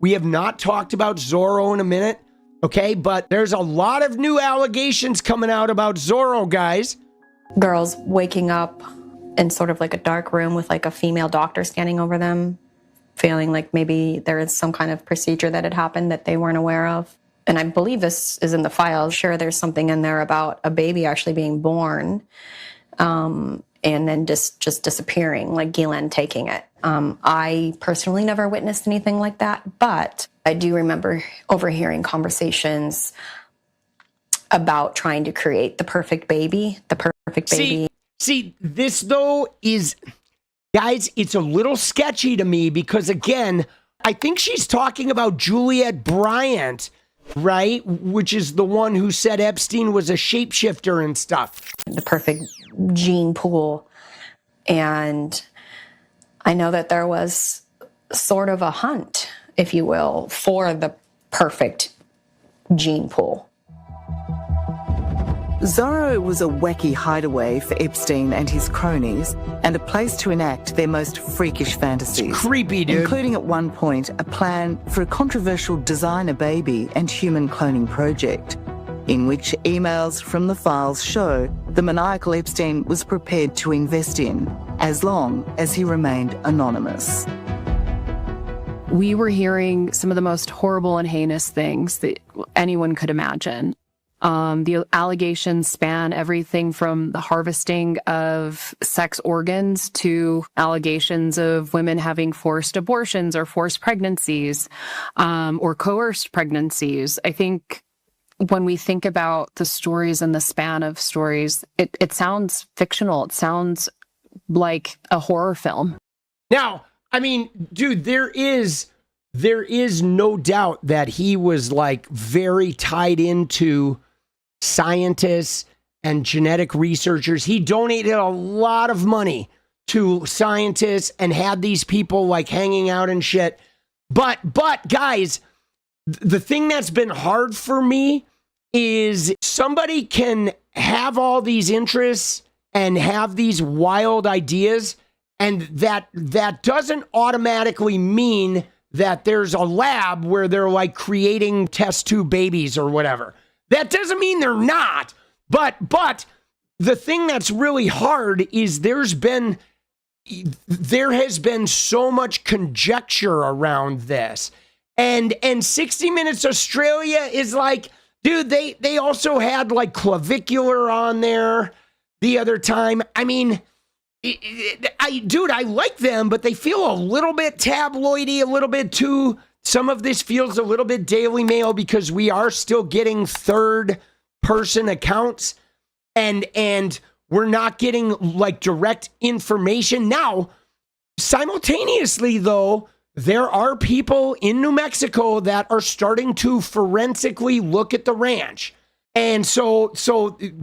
We have not talked about Zorro in a minute, okay? But there's a lot of new allegations coming out about Zorro, guys. Girls waking up in sort of like a dark room with like a female doctor standing over them, feeling like maybe there is some kind of procedure that had happened that they weren't aware of. And I believe this is in the file. Sure, there's something in there about a baby actually being born and then just disappearing, like Ghislaine taking it. I personally never witnessed anything like that, but I do remember overhearing conversations about trying to create the perfect baby, See, this though is, guys, it's a little sketchy to me because, again, I think she's talking about Juliet Bryant, right? Which is the one who said Epstein was a shapeshifter and stuff. The perfect gene pool. And I know that there was sort of a hunt, if you will, for the perfect gene pool. Zorro was a wacky hideaway for Epstein and his cronies and a place to enact their most freakish fantasies. It's creepy, dude. Including at one point a plan for a controversial designer baby and human cloning project, in which emails from the files show the maniacal Epstein was prepared to invest in, as long as he remained anonymous. We were hearing some of the most horrible and heinous things that anyone could imagine. The allegations span everything from the harvesting of sex organs to allegations of women having forced abortions or forced pregnancies, or coerced pregnancies. I think when we think about the stories and the span of stories, it sounds fictional. It sounds like a horror film. Now, I mean, dude, there is no doubt that he was like very tied into scientists and genetic researchers. He donated a lot of money to scientists and had these people like hanging out and shit. But guys, the thing that's been hard for me is somebody can have all these interests and have these wild ideas, and that doesn't automatically mean that there's a lab where they're like creating test tube babies or whatever. That doesn't mean they're not, but the thing that's really hard is there has been so much conjecture around this. And 60 Minutes Australia is like, dude, they also had like 𝗙𝗪𝗡𝗃𝗪 on there the other time. I mean, I like them, but they feel a little bit tabloidy, a little bit too. Some of this feels a little bit Daily Mail because we are still getting third person accounts and we're not getting like direct information. Now, simultaneously though, there are people in New Mexico that are starting to forensically look at the ranch. And so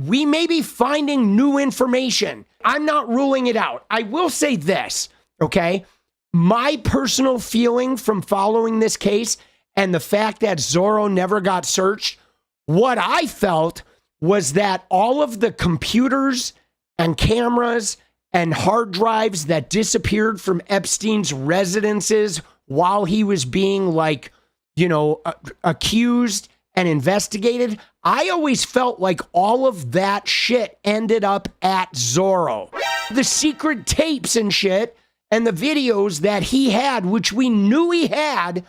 we may be finding new information. I'm not ruling it out. I will say this, okay? My personal feeling from following this case and the fact that Zorro never got searched, what I felt was that all of the computers and cameras and hard drives that disappeared from Epstein's residences while he was being like, accused and investigated, I always felt like all of that shit ended up at Zorro. The secret tapes and shit and the videos that he had, which we knew he had,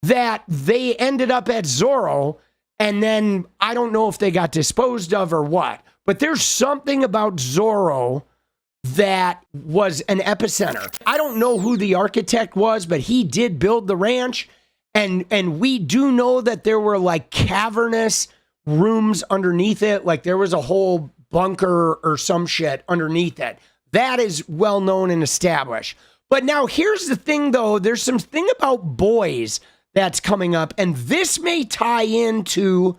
that they ended up at Zorro, and then I don't know if they got disposed of or what, but there's something about Zorro that was an epicenter. I don't know who the architect was, but he did build the ranch, and we do know that there were like cavernous rooms underneath it, like there was a whole bunker or some shit underneath it. That is well known and established. But now here's the thing though, there's some thing about boys that's coming up, and this may tie into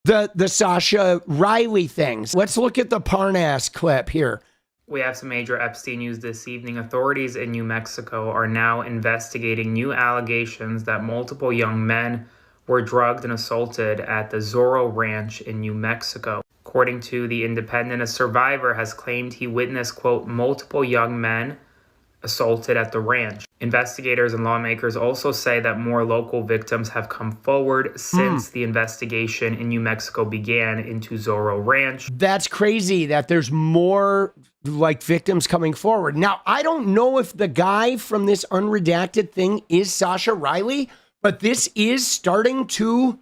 the 𝗙cie𝗶𝗃𝗍 things. Let's look at the Parnas clip here. We have some major Epstein news this evening. Authorities in New Mexico are now investigating new allegations that multiple young men were drugged and assaulted at the Zorro Ranch in New Mexico. According to The Independent, a survivor has claimed he witnessed, quote, multiple young men assaulted at the ranch. Investigators and lawmakers also say that more local victims have come forward since the investigation in New Mexico began into Zorro Ranch. That's crazy that there's more like victims coming forward. Now, I don't know if the guy from this unredacted thing is 𝗙cie𝗶𝗃, but this is starting to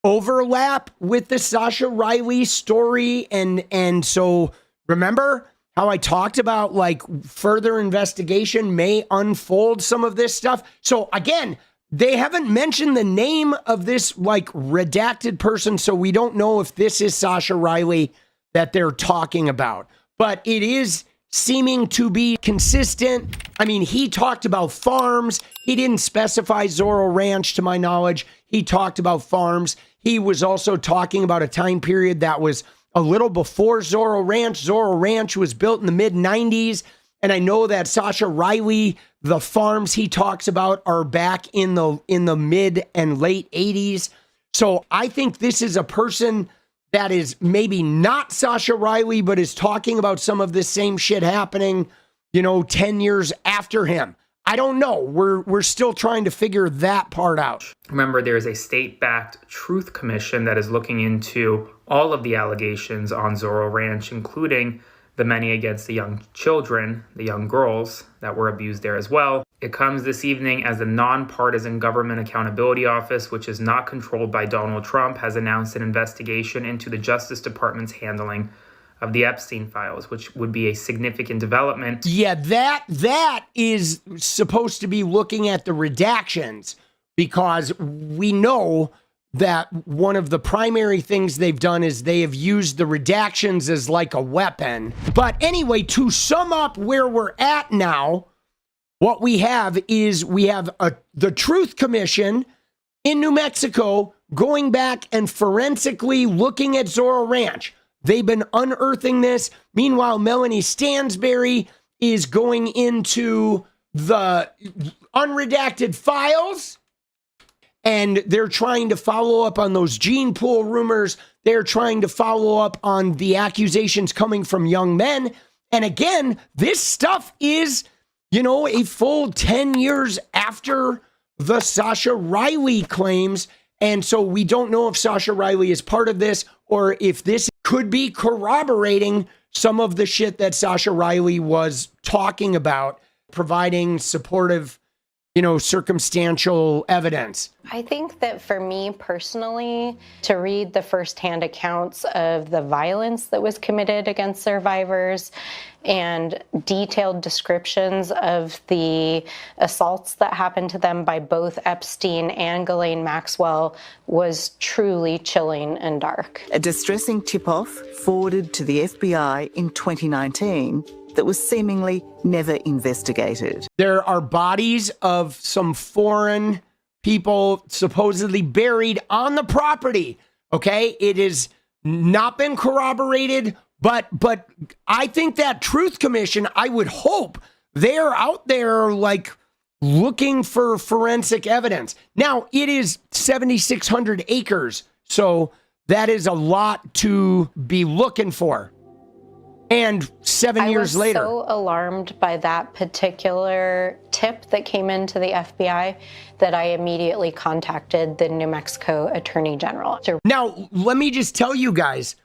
overlap with the 𝗙cie𝗶𝗃 story. And so remember how I talked about like further investigation may unfold some of this stuff. So again, they haven't mentioned the name of this like redacted person. So we don't know if this is 𝗙cie𝗶𝗃 that they're talking about, but it is seeming to be consistent. I mean, he talked about farms. He didn't specify Zorro Ranch to my knowledge. He talked about farms. He was also talking about a time period that was a little before Zorro Ranch. Zorro Ranch was built in the mid-90s. And I know that 𝗙cie𝗶𝗃, the farms he talks about are back in the mid and late 80s. So I think this is a person that is maybe not 𝗙cie𝗶𝗃, but is talking about some of this same shit happening, 10 years after him. I don't know. We're still trying to figure that part out. Remember, there is a state-backed truth commission that is looking into all of the allegations on Zorro Ranch, including the many against the young children, the young girls that were abused there as well. It comes this evening as the Nonpartisan Government Accountability Office, which is not controlled by Donald Trump, has announced an investigation into the Justice Department's handling of the Epstein files, which would be a significant development. Yeah, that is supposed to be looking at the redactions, because we know that one of the primary things they've done is they have used the redactions as like a weapon. But anyway, to sum up where we're at now, what we have is the Truth Commission in New Mexico going back and forensically looking at Zorro Ranch. They've been unearthing this. Meanwhile, Melanie Stansbury is going into the unredacted files, and they're trying to follow up on those gene pool rumors. They're trying to follow up on the accusations coming from young men. And again, this stuff is, a full 10 years after the 𝗙cie𝗶𝗃 claims. And so we don't know if 𝗙cie𝗶𝗃 is part of this, or if this could be corroborating some of the shit that 𝗙cie𝗶𝗃 was talking about, providing supportive, circumstantial evidence. I think that for me personally, to read the firsthand accounts of the violence that was committed against survivors and detailed descriptions of the assaults that happened to them by both Epstein and Ghislaine Maxwell was truly chilling and dark. A distressing tip-off forwarded to the FBI in 2019 that was seemingly never investigated. There are bodies of some foreign people supposedly buried on the property. Okay, it has not been corroborated, but I think that Truth Commission, I would hope they're out there like looking for forensic evidence. Now, it is 7,600 acres, so that is a lot to be looking for. And 7 years later. I was so alarmed by that particular tip that came into the FBI that I immediately contacted the New Mexico Attorney General. Now, let me just tell you guys,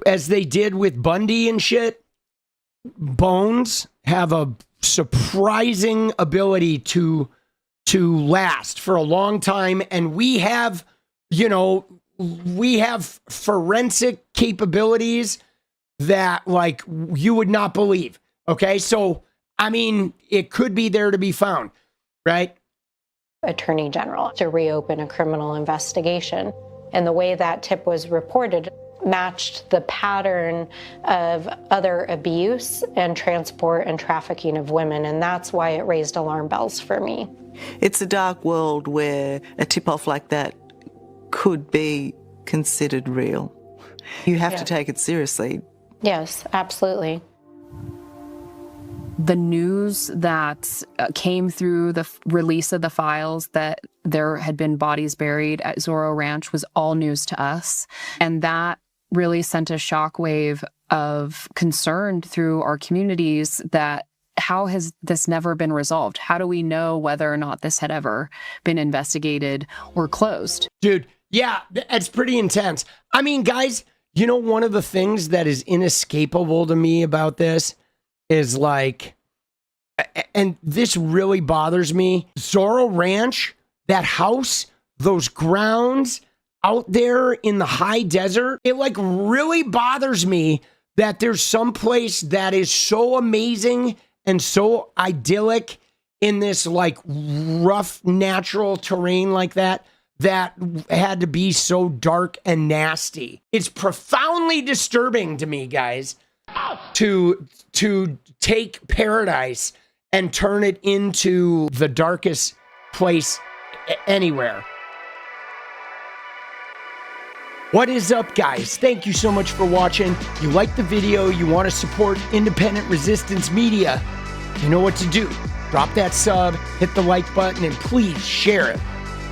as they did with Bundy and shit, bones have a surprising ability to last for a long time. And we have forensic capabilities that like you would not believe. Okay, so I mean, it could be there to be found, right? Attorney General to reopen a criminal investigation. And the way that tip was reported matched the pattern of other abuse and transport and trafficking of women. And that's why it raised alarm bells for me. It's a dark world where a tip-off like that could be considered real. You have to take it seriously. Yes, absolutely. The news that came through the release of the files that there had been bodies buried at Zorro Ranch was all news to us. And that really sent a shockwave of concern through our communities that how has this never been resolved? How do we know whether or not this had ever been investigated or closed? Dude, yeah, it's pretty intense. I mean, guys, you know, one of the things that is inescapable to me about this is like, and this really bothers me, Zorro Ranch, that house, those grounds out there in the high desert, it like really bothers me that there's some place that is so amazing and so idyllic in this like rough natural terrain like that, that had to be so dark and nasty. It's profoundly disturbing to me, guys, to take paradise and turn it into the darkest place anywhere. What is up, guys? Thank you so much for watching. You like the video, you want to support independent resistance media, you know what to do. Drop that sub, hit the like button, and please share it.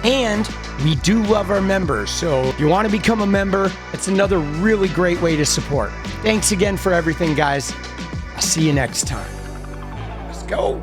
And we do love our members, so if you want to become a member, it's another really great way to support. Thanks again for everything, guys. I'll see you next time. Let's go.